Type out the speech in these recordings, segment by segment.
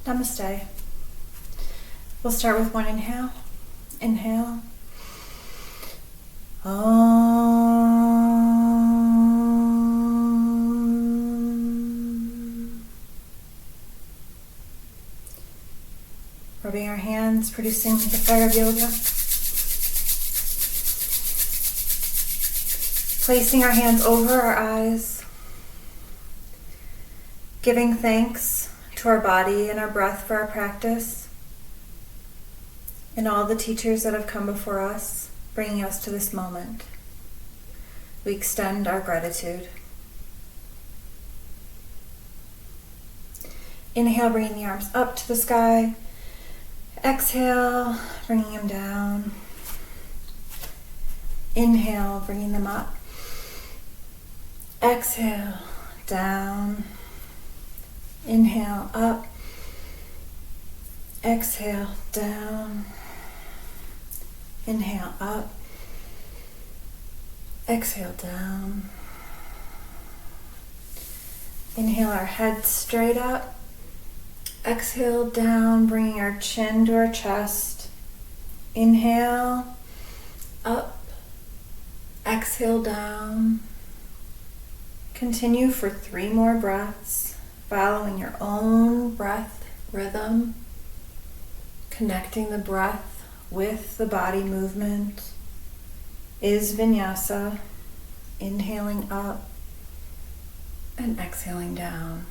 Namaste. We'll start with one inhale. Inhale. Rubbing our hands, producing the fire of yoga. Placing our hands over our eyes. Giving thanks to our body and our breath for our practice. And all the teachers that have come before us, bringing us to this moment. We extend our gratitude. Inhale, bringing the arms up to the sky. Exhale, bringing them down. Inhale, bringing them up. Exhale, down. Inhale, up. Exhale, down. Inhale, up. Exhale, down. Inhale, our head straight up. Exhale, down, bringing our chin to our chest. Inhale, up. Exhale, down. Continue for 3 more breaths, following your own breath rhythm, connecting the breath with the body movement. Is vinyasa, inhaling up and exhaling down.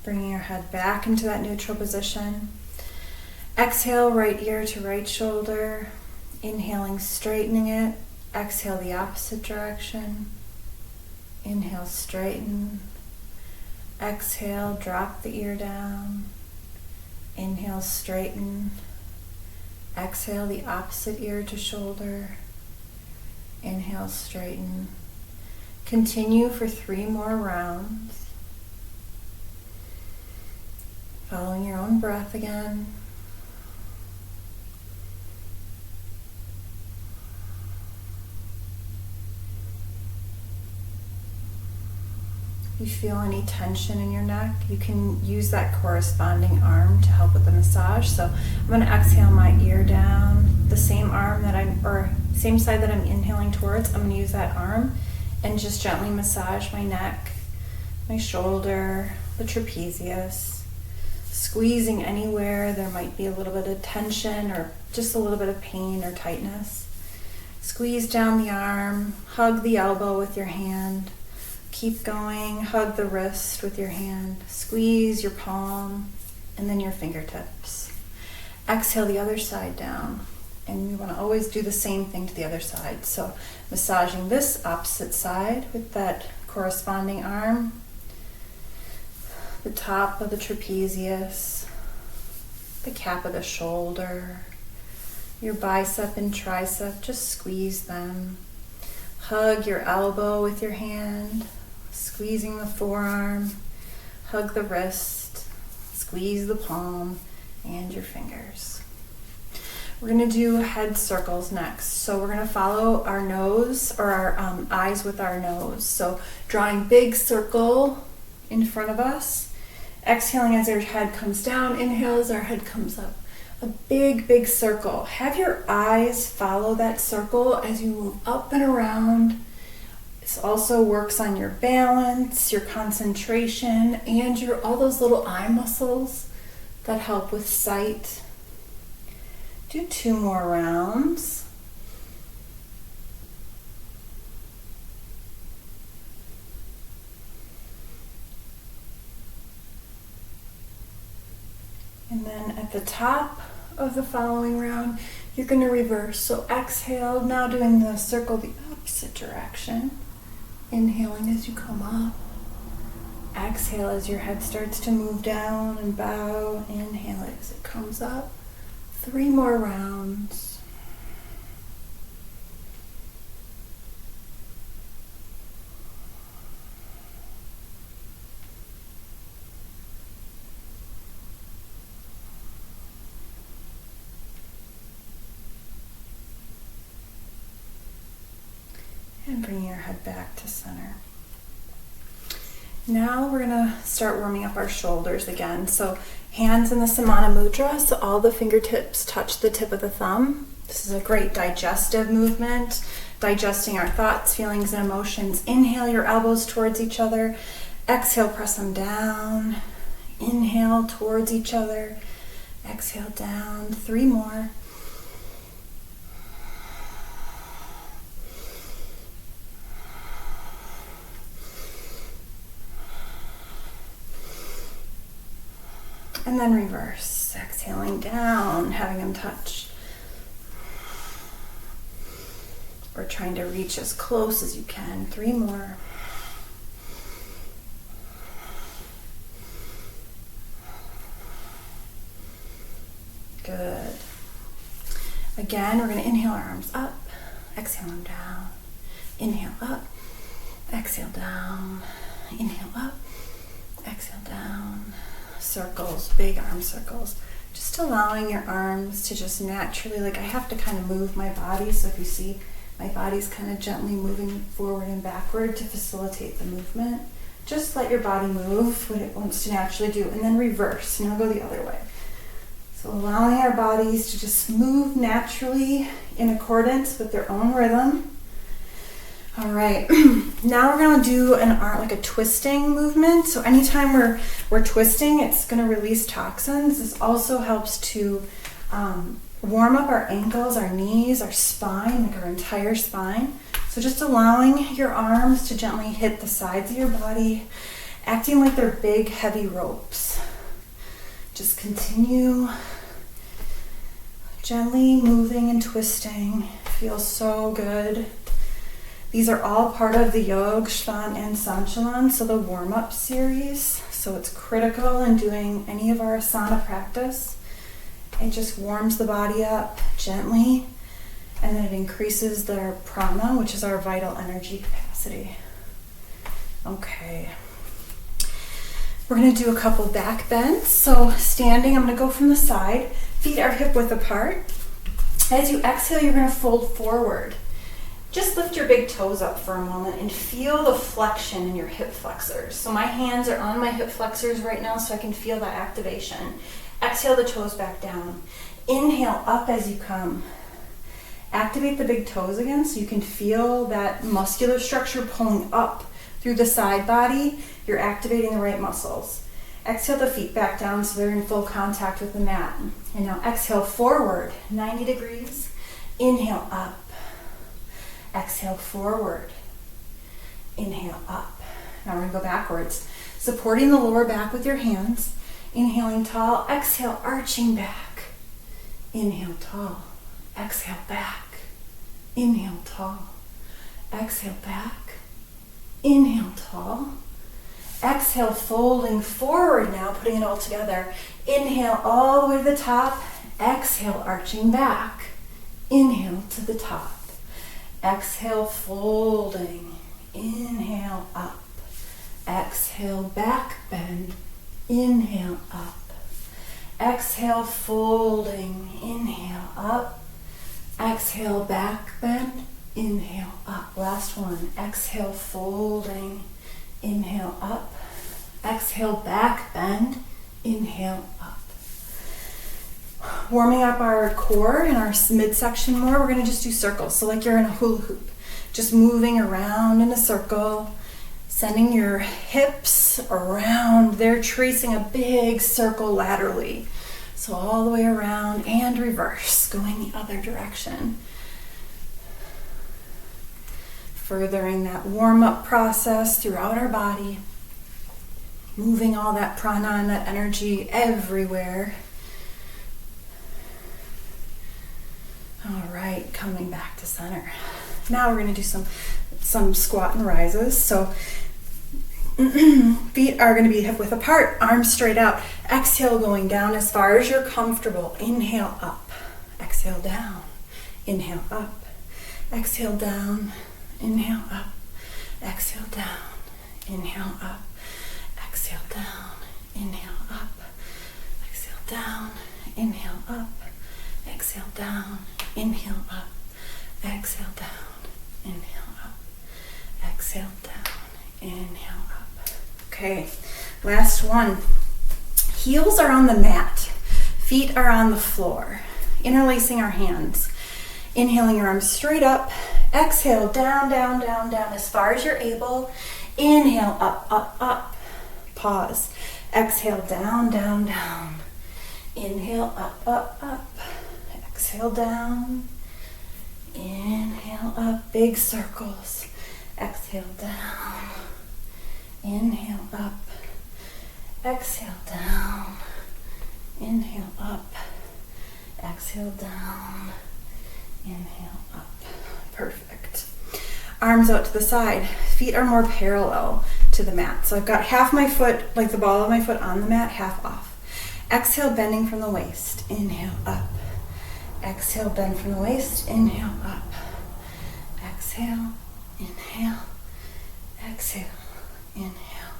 Bringing your head back into that neutral position. Exhale, right ear to right shoulder. Inhaling, straightening it. Exhale, the opposite direction. Inhale, straighten. Exhale, drop the ear down. Inhale, straighten. Exhale, the opposite ear to shoulder. Inhale, straighten. Continue for 3 more rounds. Following your own breath again. If you feel any tension in your neck, you can use that corresponding arm to help with the massage. So I'm going to exhale my ear down, the same arm that same side that I'm inhaling towards. I'm going to use that arm and just gently massage my neck, my shoulder, the trapezius. Squeezing anywhere there might be a little bit of tension or just a little bit of pain or tightness. Squeeze down the arm, hug the elbow with your hand. Keep going, hug the wrist with your hand. Squeeze your palm and then your fingertips. Exhale the other side down. And we want to always do the same thing to the other side. So massaging this opposite side with that corresponding arm. The top of the trapezius, the cap of the shoulder, your bicep and tricep, just squeeze them. Hug your elbow with your hand, squeezing the forearm, hug the wrist, squeeze the palm and your fingers. We're going to do head circles next. So we're going to follow our nose or our eyes with our nose. So drawing big circle in front of us. Exhaling as our head comes down, inhale as our head comes up. A big, big circle. Have your eyes follow that circle as you move up and around. This also works on your balance, your concentration, and all those little eye muscles that help with sight. Do 2 more rounds. And then at the top of the following round, you're going to reverse. So exhale, now doing the circle the opposite direction. Inhaling as you come up. Exhale as your head starts to move down and bow. Inhale as it comes up. 3 more rounds. And bring your head back to center. Now we're gonna start warming up our shoulders again. So hands in the Samana Mudra, so all the fingertips touch the tip of the thumb. This is a great digestive movement, digesting our thoughts, feelings, and emotions. Inhale your elbows towards each other. Exhale, press them down. Inhale towards each other. Exhale down. 3 more. And then reverse, exhaling down, having them touch. Or trying to reach as close as you can. 3 more. Good. Again, we're going to inhale our arms up, exhale them down. Inhale up, exhale down. Inhale up, exhale down. Circles, big arm circles. Just allowing your arms to just naturally, like I have to kind of move my body. So if you see, my body's kind of gently moving forward and backward to facilitate the movement. Just let your body move what it wants to naturally do, and then reverse. Now go the other way. So allowing our bodies to just move naturally in accordance with their own rhythm. All right, now we're gonna do an arm, like a twisting movement. So anytime we're twisting, it's gonna release toxins. This also helps to warm up our ankles, our knees, our spine, like our entire spine. So just allowing your arms to gently hit the sides of your body, acting like they're big, heavy ropes. Just continue gently moving and twisting. Feels so good. These are all part of the Yog Shsvan Ang Sanchalan, so the warm-up series. So it's critical in doing any of our Asana practice. It just warms the body up gently, and then it increases their prana, which is our vital energy capacity. Okay. We're going to do a couple back bends. So standing, I'm going to go from the side. Feet are hip width apart. As you exhale, you're going to fold forward. Just lift your big toes up for a moment and feel the flexion in your hip flexors. So my hands are on my hip flexors right now, so I can feel that activation. Exhale the toes back down. Inhale up as you come. Activate the big toes again so you can feel that muscular structure pulling up through the side body. You're activating the right muscles. Exhale the feet back down so they're in full contact with the mat. And now exhale forward, 90 degrees. Inhale up. Exhale forward. Inhale up. Now we're going to go backwards. Supporting the lower back with your hands. Inhaling tall. Exhale, arching back. Inhale tall. Exhale back. Inhale tall. Exhale back. Inhale tall. Exhale, folding forward now, putting it all together. Inhale all the way to the top. Exhale, arching back. Inhale to the top. Exhale, folding. Inhale up. Exhale, back bend. Inhale up. Exhale, folding. Inhale up. Exhale, back bend. Inhale up. Last one. Exhale, folding. Inhale up. Exhale, back bend. Inhale up. Warming up our core and our midsection more, we're going to just do circles. So like you're in a hula hoop, just moving around in a circle, sending your hips around. They're tracing a big circle laterally. So all the way around and reverse, going the other direction. Furthering that warm-up process throughout our body, moving all that prana and that energy everywhere. All right, coming back to center. Now we're going to do some squat and rises. So feet are going to be hip width apart, arms straight out. Exhale, going down as far as you're comfortable. Inhale up, exhale down, inhale up, exhale down, inhale up, exhale down, inhale up, exhale down, inhale up, exhale down, inhale up, exhale down, inhale up, exhale down, inhale up, exhale down, inhale up. Okay. Okay, last one. Heels are on the mat. Feet are on the floor. Interlacing our hands. Inhaling your arms straight up. Exhale, down, down, down, down as far as you're able. Inhale, up, up, up. Pause. Exhale, down, down, down. Inhale, up, up, up. Exhale, down. Inhale, up. Big circles. Exhale, down. Inhale, up. Exhale, down. Inhale, up. Exhale, down. Inhale, up. Perfect. Arms out to the side. Feet are more parallel to the mat. So I've got half my foot, like the ball of my foot on the mat, half off. Exhale, bending from the waist. Inhale, up. Exhale, bend from the waist. Inhale, up. Exhale, inhale, exhale, inhale,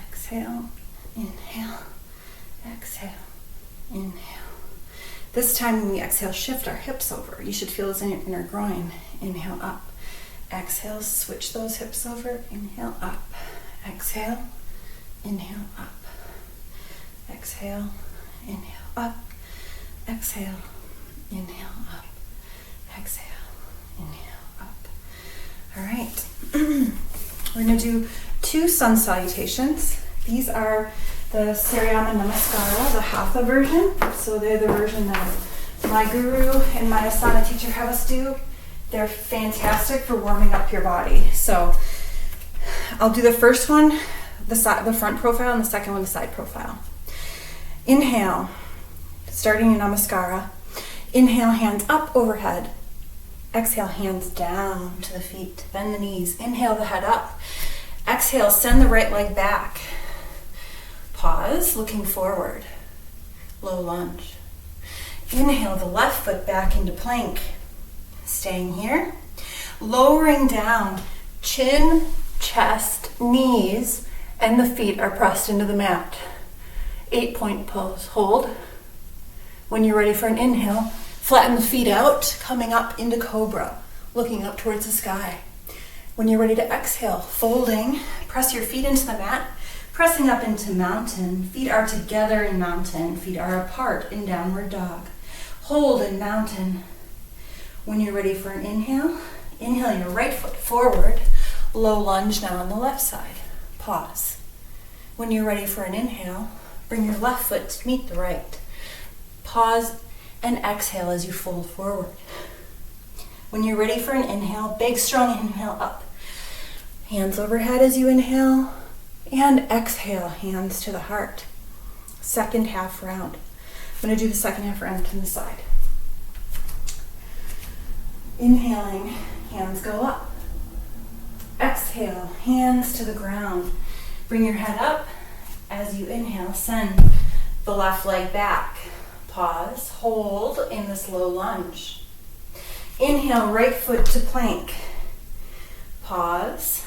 exhale, inhale, exhale, inhale. This time when we exhale, shift our hips over. You should feel this in your inner groin. Inhale, up. Exhale, switch those hips over. Inhale, up. Exhale, inhale, up. Exhale, inhale, up. Exhale, inhale, up. Exhale, inhale, up. All right. We're going to do 2 sun salutations. These are the Saryama Namaskara, the Hatha version. So they're the version that my guru and my Asana teacher have us do. They're fantastic for warming up your body. So I'll do the first one, the front profile, and the second one, the side profile. Inhale, starting in Namaskara. Inhale, hands up overhead. Exhale, hands down to the feet. Bend the knees. Inhale, the head up. Exhale, send the right leg back. Pause, looking forward. Low lunge. Inhale, the left foot back into plank. Staying here. Lowering down. Chin, chest, knees, and the feet are pressed into the mat. 8-point pose. Hold. When you're ready for an inhale, flatten the feet out, coming up into cobra, looking up towards the sky. When you're ready to exhale, folding, press your feet into the mat, pressing up into mountain. Feet are together in mountain. Feet are apart in downward dog. Hold in mountain. When you're ready for an inhale, inhale your right foot forward. Low lunge now on the left side. Pause. When you're ready for an inhale, bring your left foot to meet the right. Pause and exhale as you fold forward. When you're ready for an inhale, big strong inhale up. Hands overhead as you inhale, and exhale, hands to the heart. Second half round. I'm going to do the second half round to the side. Inhaling, hands go up. Exhale, hands to the ground. Bring your head up. As you inhale, send the left leg back. Pause, hold in this low lunge. Inhale, right foot to plank. Pause.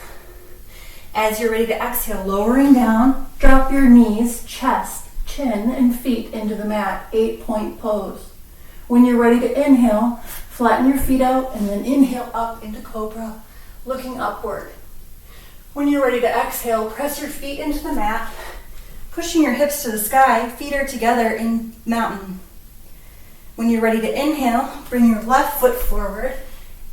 As you're ready to exhale, lowering down, drop your knees, chest, chin, and feet into the mat. 8-point pose. When you're ready to inhale, flatten your feet out and then inhale up into cobra, looking upward. When you're ready to exhale, press your feet into the mat, pushing your hips to the sky. Feet are together in mountain. When you're ready to inhale, bring your left foot forward,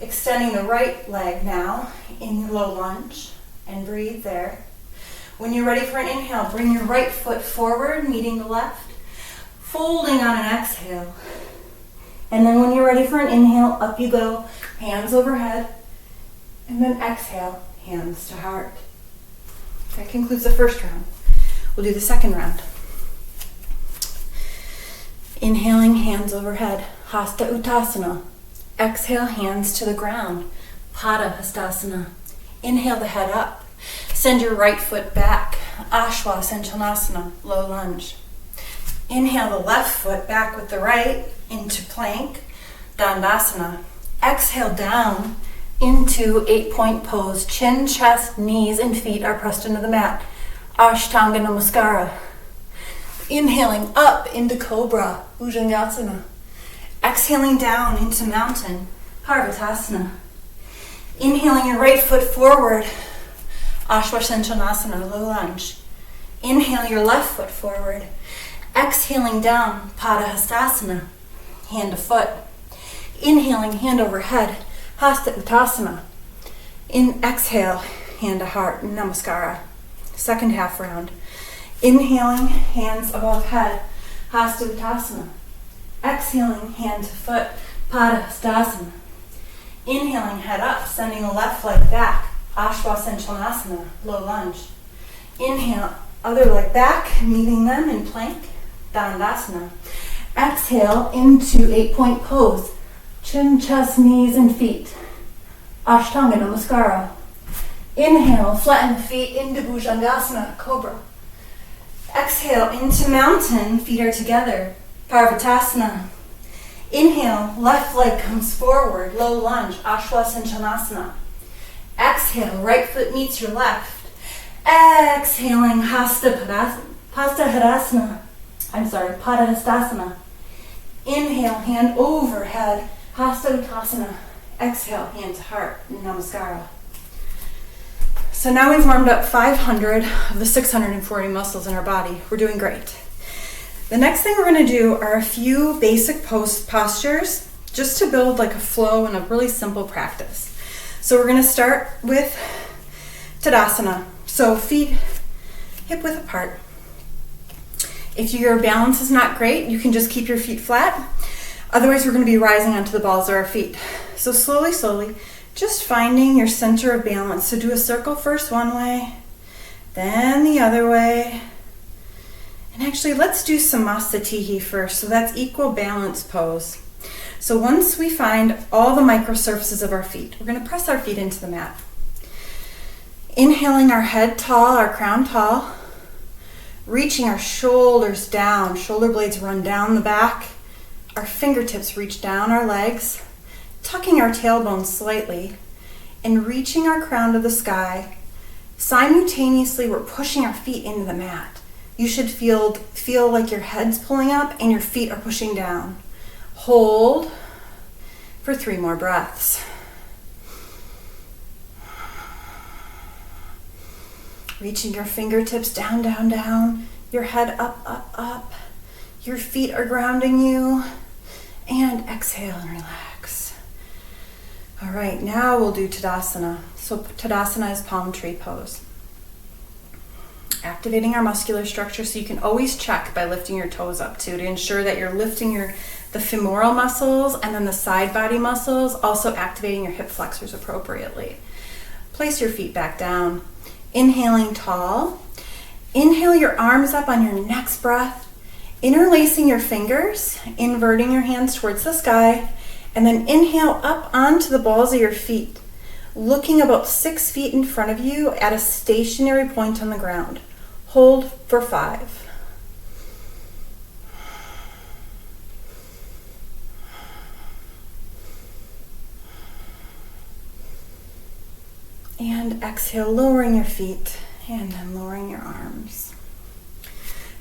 extending the right leg now in low lunge, and breathe there. When you're ready for an inhale, bring your right foot forward, meeting the left, folding on an exhale. And then when you're ready for an inhale, up you go, hands overhead, and then exhale, hands to heart. That concludes the first round. We'll do the second round. Inhaling, hands overhead, Hasta Uttasana. Exhale, hands to the ground, Pada Hastasana. Inhale the head up. Send your right foot back, Ashwa Sanchalasana, low lunge. Inhale the left foot back with the right into plank, Tadasana. Exhale down into 8-point pose. Chin, chest, knees, and feet are pressed into the mat, Ashtanga Namaskara. Inhaling up into Cobra, Bhujangasana. Exhaling down into Mountain, Parvatasana. Inhaling your right foot forward, Ashwasana, low lunge. Inhale your left foot forward. Exhaling down, Tadasana, hand to foot. Inhaling, hand over head, Uttasana. Exhale, hand to heart, Namaskara. Second half round. Inhaling, hands above head, Uttasana. Exhaling, hand to foot, Padahastasana. Inhaling, head up, sending the left leg back, Ashwasana, low lunge. Inhale, other leg back, meeting them in plank, Dandasana. Exhale into 8-point pose, chin, chest, knees, and feet, Ashtanga Namaskara. Inhale, flatten the feet into Bhujangasana, Cobra. Exhale into mountain, feet are together, Parvatasana. Inhale, left leg comes forward, low lunge, Ashwasana. Exhale, right foot meets your left. Exhaling, Padahastasana. Inhale, hand overhead, Hasta Uttasana. Exhale, hand to heart, Namaskara. So now we've warmed up 500 of the 640 muscles in our body. We're doing great. The next thing we're going to do are a few basic postures just to build like a flow and a really simple practice. So we're going to start with Tadasana. So feet hip width apart. If your balance is not great, you can just keep your feet flat. Otherwise, we're going to be rising onto the balls of our feet. So slowly, just finding your center of balance. So do a circle first one way, then the other way. And actually, let's do Samasthiti first. So that's equal balance pose. So once we find all the micro surfaces of our feet, we're going to press our feet into the mat. Inhaling our head tall, our crown tall. Reaching our shoulders down. Shoulder blades run down the back. Our fingertips reach down our legs. Tucking our tailbone slightly. And reaching our crown to the sky. Simultaneously, we're pushing our feet into the mat. You should feel like your head's pulling up and your feet are pushing down. Hold for 3 more breaths. Reaching your fingertips down, down, down. Your head up, up, up. Your feet are grounding you. And exhale and relax. All right, now we'll do Tadasana. So Tadasana is palm tree pose. Activating our muscular structure, so you can always check by lifting your toes up too to ensure that you're lifting the femoral muscles and then the side body muscles, also activating your hip flexors appropriately. Place your feet back down. Inhaling tall. Inhale your arms up on your next breath. Interlacing your fingers, inverting your hands towards the sky, and then inhale up onto the balls of your feet, looking about 6 feet in front of you at a stationary point on the ground. Hold for 5. And exhale, lowering your feet and then lowering your arms.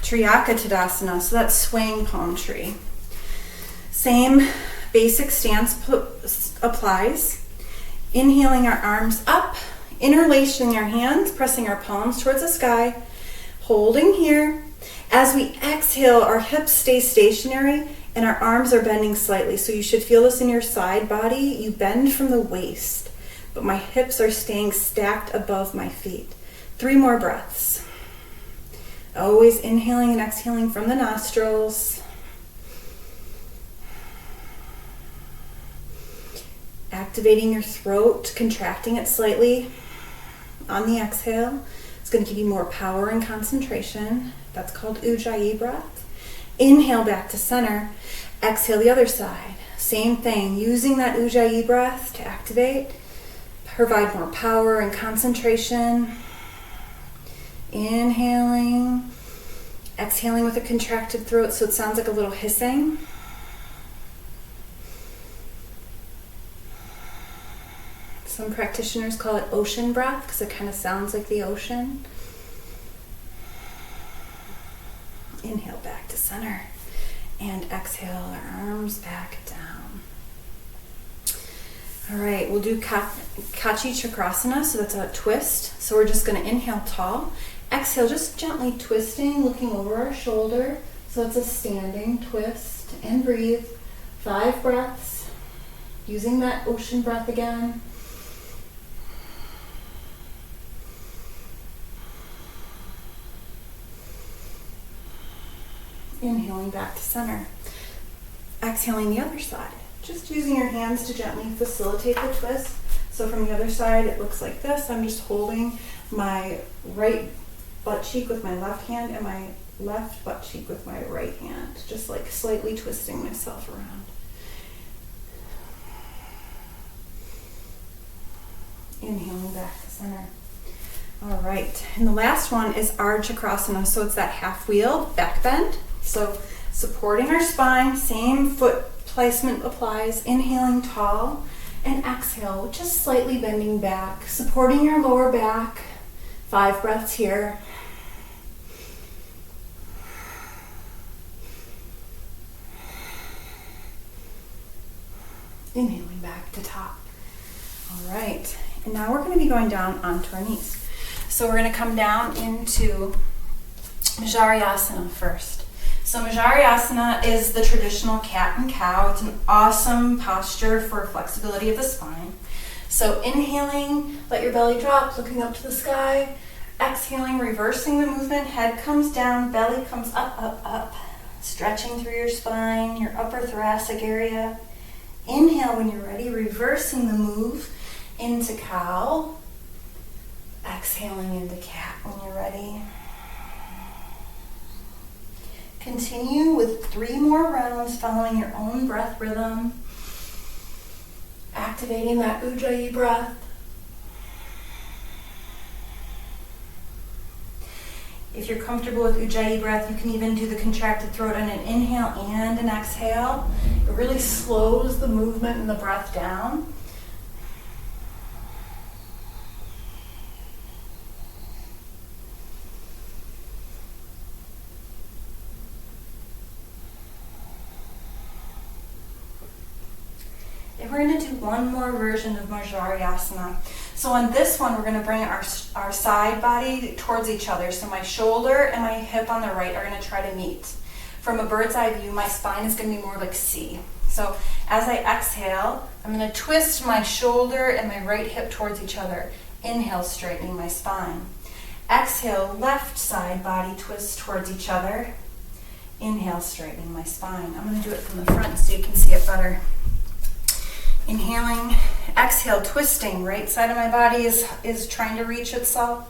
Triyaka Tadasana, so that's swaying palm tree. Same basic stance applies. Inhaling our arms up, interlacing our hands, pressing our palms towards the sky, holding here. As we exhale, our hips stay stationary and our arms are bending slightly. So you should feel this in your side body. You bend from the waist, but my hips are staying stacked above my feet. 3 more breaths. Always inhaling and exhaling from the nostrils. Activating your throat, contracting it slightly on the exhale. It's going to give you more power and concentration. That's called Ujjayi breath. Inhale back to center. Exhale the other side. Same thing, using that Ujjayi breath to activate, provide more power and concentration. Inhaling, exhaling with a contracted throat so it sounds like a little hissing. Some practitioners call it ocean breath because it kind of sounds like the ocean. Inhale back to center and exhale our arms back down. All right, we'll do Kaitchkrasana, so that's a twist. So we're just going to inhale tall. Exhale, just gently twisting, looking over our shoulder. So it's a standing twist. And breathe. 5 breaths. Using that ocean breath again. Inhaling back to center. Exhaling the other side. Just using your hands to gently facilitate the twist. So from the other side, it looks like this. I'm just holding my right butt cheek with my left hand and my left butt cheek with my right hand. Just like slightly twisting myself around. Inhaling back to center. All right, and the last one is Ardh Chakrasana. So it's that half wheel back bend. So supporting our spine, same foot placement applies. Inhaling tall and exhale, just slightly bending back, supporting your lower back. 5 breaths here. Inhaling back to top. All right, and now we're going to be going down onto our knees. So we're going to come down into Majariasana first. So Majariasana is the traditional cat and cow. It's an awesome posture for flexibility of the spine. So inhaling, let your belly drop, looking up to the sky. Exhaling, reversing the movement. Head comes down, belly comes up, up, up. Stretching through your spine, your upper thoracic area. Inhale when you're ready, reversing the move into cow. Exhaling into cat when you're ready. Continue with 3 more rounds, following your own breath rhythm. Activating that Ujjayi breath. If you're comfortable with Ujjayi breath, you can even do the contracted throat on an inhale and an exhale. It really slows the movement and the breath down. And we're going to do one more version of Majariasana. So on this one, we're going to bring our side body towards each other. So my shoulder and my hip on the right are going to try to meet. From a bird's eye view, my spine is going to be more like C. So as I exhale, I'm going to twist my shoulder and my right hip towards each other. Inhale, straightening my spine. Exhale, left side body twist towards each other. Inhale, straightening my spine. I'm going to do it from the front so you can see it better. Inhaling, exhale, twisting. Right side of my body is trying to reach itself.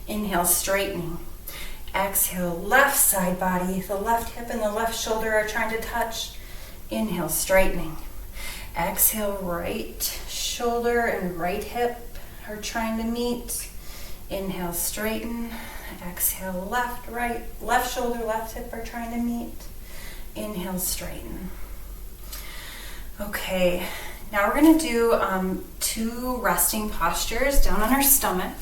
Inhale, straightening. Exhale, left side body. The left hip and the left shoulder are trying to touch. Inhale, straightening. Exhale, right shoulder and right hip are trying to meet. Inhale, straighten. Exhale, left, right, left shoulder, left hip are trying to meet. Inhale, straighten. Okay. Now we're going to do 2 resting postures down on our stomach.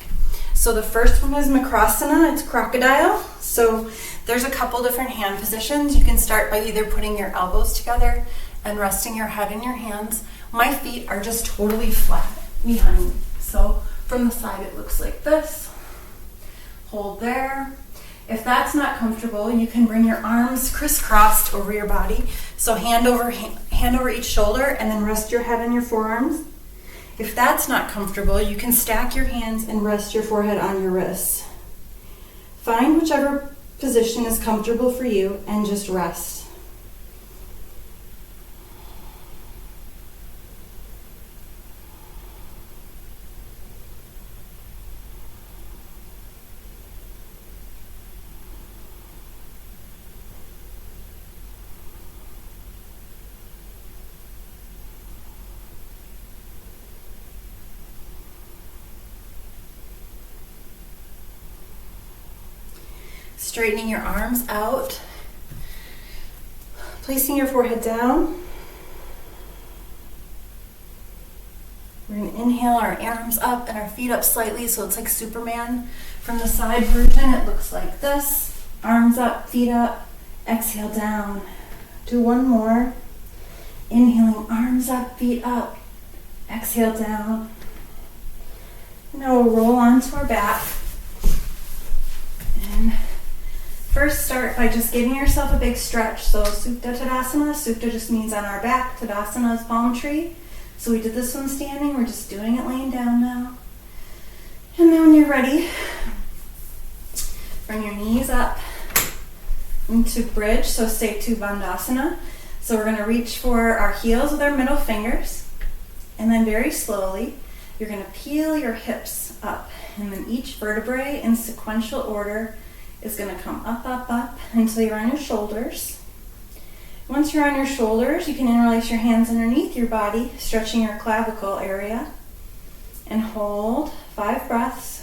So the first one is Chakrasana, it's crocodile. So there's a couple different hand positions. You can start by either putting your elbows together and resting your head in your hands. My feet are just totally flat behind me. So from the side it looks like this. Hold there. If that's not comfortable, you can bring your arms crisscrossed over your body. So hand over each shoulder and then rest your head on your forearms. If that's not comfortable, you can stack your hands and rest your forehead on your wrists. Find whichever position is comfortable for you and just rest. Straightening your arms out, placing your forehead down. We're going to inhale our arms up and our feet up slightly so it's like Superman. From the side version, it looks like this. Arms up, feet up, exhale down. Do one more. Inhaling, arms up, feet up. Exhale down. Now we'll roll onto our back. And first start by just giving yourself a big stretch. So Supta Tadasana. Supta just means on our back. Tadasana is palm tree. So we did this one standing. We're just doing it laying down now. And then when you're ready, bring your knees up into bridge. So Setu Bandhasana. So we're going to reach for our heels with our middle fingers. And then very slowly, you're going to peel your hips up. And then each vertebrae in sequential order is going to come up, up, up until you're on your shoulders. Once you're on your shoulders, you can interlace your hands underneath your body, stretching your clavicle area. And hold 5 breaths.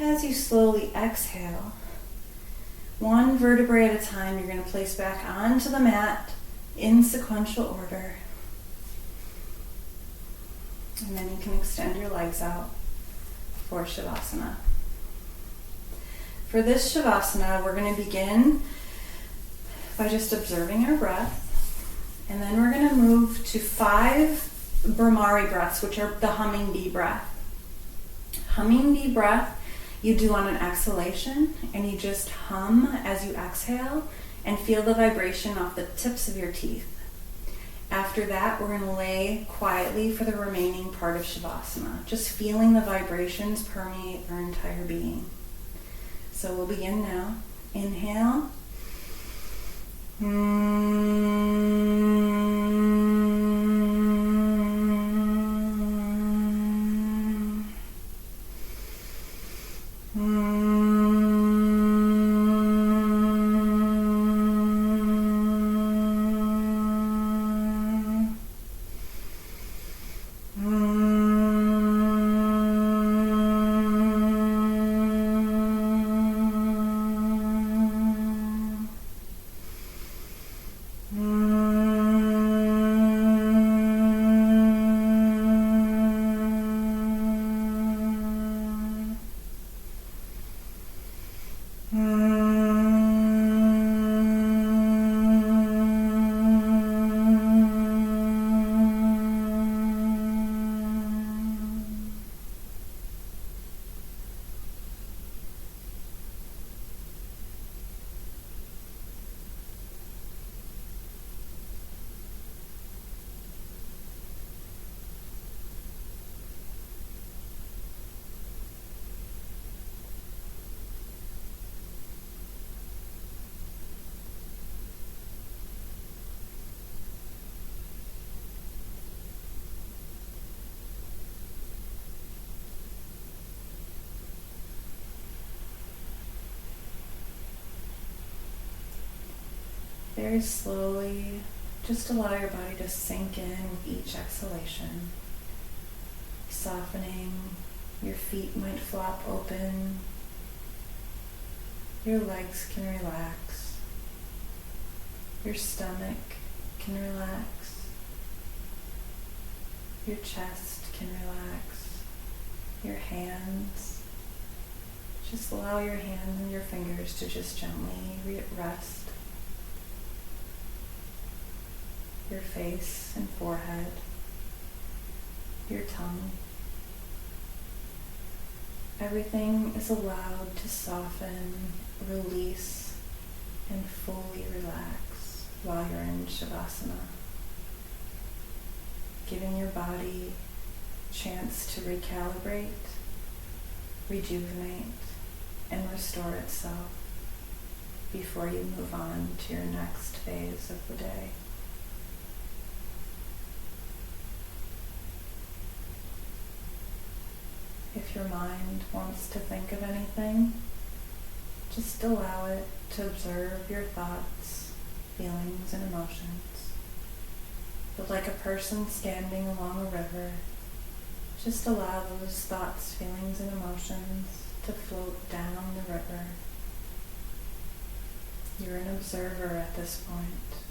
As you slowly exhale, one vertebrae at a time, you're going to place back onto the mat in sequential order. And then you can extend your legs out for Shavasana. For this Shavasana, we're going to begin by just observing our breath. And then we're going to move to 5 Brahmari breaths, which are the humming bee breath. Humming bee breath you do on an exhalation, and you just hum as you exhale and feel the vibration off the tips of your teeth. After that, we're going to lay quietly for the remaining part of Shavasana, just feeling the vibrations permeate our entire being. So we'll begin now. Inhale. Very slowly, just allow your body to sink in with each exhalation. Softening, your feet might flop open. Your legs can relax. Your stomach can relax. Your chest can relax. Your hands. Just allow your hands and your fingers to just gently rest. Your face and forehead, your tongue. Everything is allowed to soften, release, and fully relax while you're in Shavasana. Giving your body a chance to recalibrate, rejuvenate, and restore itself before you move on to your next phase of the day. If your mind wants to think of anything, just allow it to observe your thoughts, feelings, and emotions. But like a person standing along a river, just allow those thoughts, feelings, and emotions to float down the river. You're an observer at this point,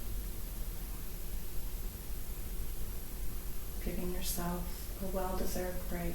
giving yourself a well-deserved break.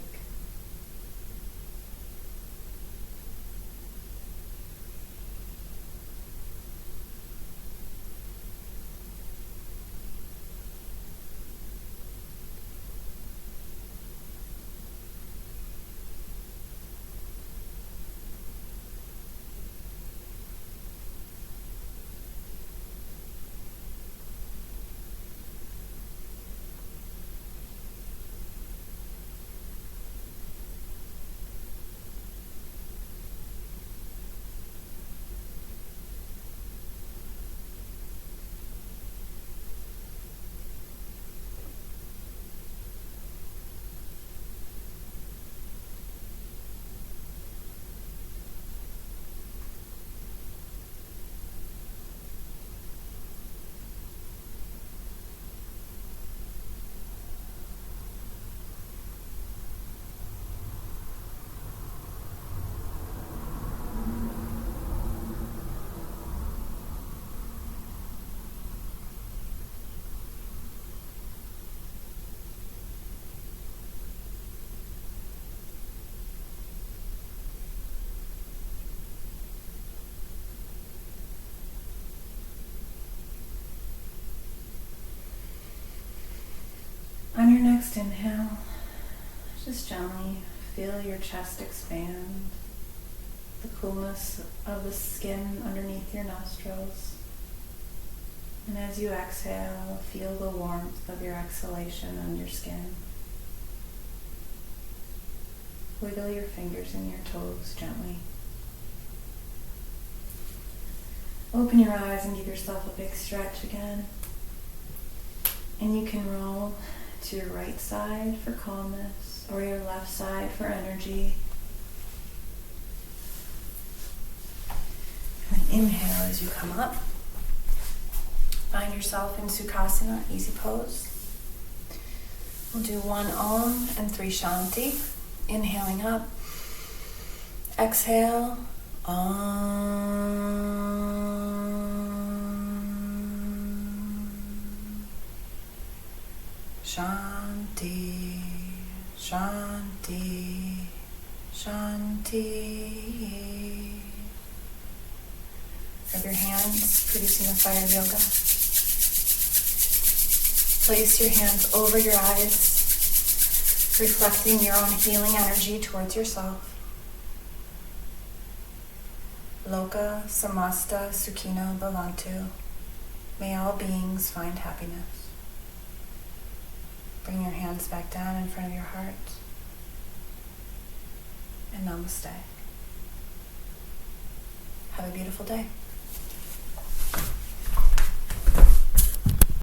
next inhale, just gently feel your chest expand, the coolness of the skin underneath your nostrils. And as you exhale, feel the warmth of your exhalation on your skin. Wiggle your fingers and your toes gently. Open your eyes and give yourself a big stretch again. And you can roll to your right side for calmness or your left side for energy. And inhale as you come up. Find yourself in Sukhasana, easy pose. We'll do 1 Om and 3 Shanti. Inhaling up. Exhale. Om. Shanti. Shanti. Shanti. Rub your hands, producing the fire of yoga. Place your hands over your eyes, reflecting your own healing energy towards yourself. Loka samasta sukhino bhavantu. May all beings find happiness. Bring your hands back down in front of your heart. And namaste. Have a beautiful day.